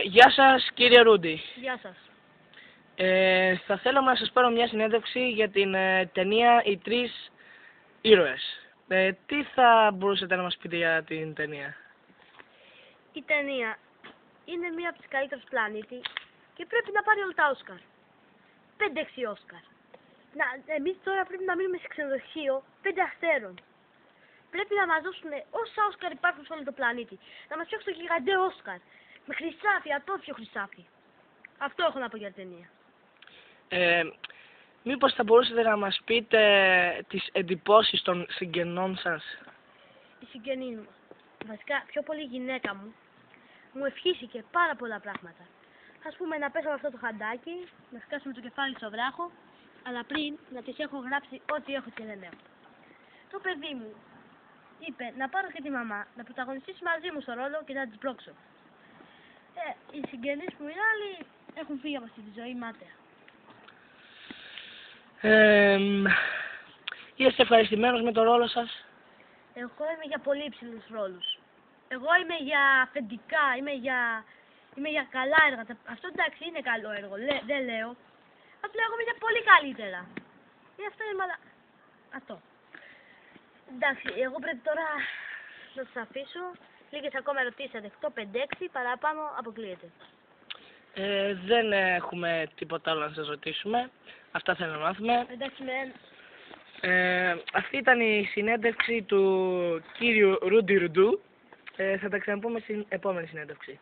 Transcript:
Γεια σας κύριε Ρούντι. Γεια σας. Θα θέλαμε να σας πάρω μια συνέντευξη για την ταινία «Οι Τρεις Ήρωες». Τι θα μπορούσατε να μας πείτε για την ταινία? Η ταινία είναι μία από τις καλύτερες πλανήτη και πρέπει να πάρει όλα τα Όσκαρ. 5-6 Όσκαρ. Εμείς τώρα πρέπει να μείνουμε σε ξενοδοχείο 5 αστέρων. Πρέπει να μας δώσουν όσα Όσκαρ υπάρχουν σε όλο το πλανήτη. Να μας φτιάξουν το γιγαντέ Όσκαρ. Με χρυσάφι, ατόφιο χρυσάφι. Αυτό έχω να πω για την ταινία. Μήπως θα μπορούσατε να μας πείτε τις εντυπώσεις των συγγενών σας? Η συγγενή μου, βασικά πιο πολύ η γυναίκα μου ευχήθηκε πάρα πολλά πράγματα. Ας πούμε να πέσω με αυτό το χαντάκι, να σκάσουμε το κεφάλι στο βράχο, αλλά πριν να της έχω γράψει ό,τι έχω και δεν έχω. Το παιδί μου είπε να πάρω και τη μαμά, να πρωταγωνιστήσει μαζί μου στο ρόλο και να της μπλόξω. Οι συγγενείς μου οι άλλοι έχουν φύγει από αυτή τη ζωή μάταια. Είστε ευχαριστημένος με το ρόλο σας? Εγώ είμαι για πολύ υψηλούς ρόλους. Εγώ είμαι για αφεντικά, είμαι για καλά έργα. Αυτό εντάξει είναι καλό έργο, δεν λέω. Απλά εγώ είμαι για πολύ καλύτερα. Αυτό είναι αυτό. Εντάξει, εγώ πρέπει τώρα να σας αφήσω. Λίγες ακόμα ερωτήσεις θα δεχτώ, 5-6, παραπάνω αποκλείεται. Δεν έχουμε τίποτα άλλο να σας ρωτήσουμε. Αυτά θέλω να μάθουμε. Εντάξει, Αυτή ήταν η συνέντευξη του κύριου Ρούντι Ρουντού. Θα τα ξαναπούμε στην επόμενη συνέντευξη.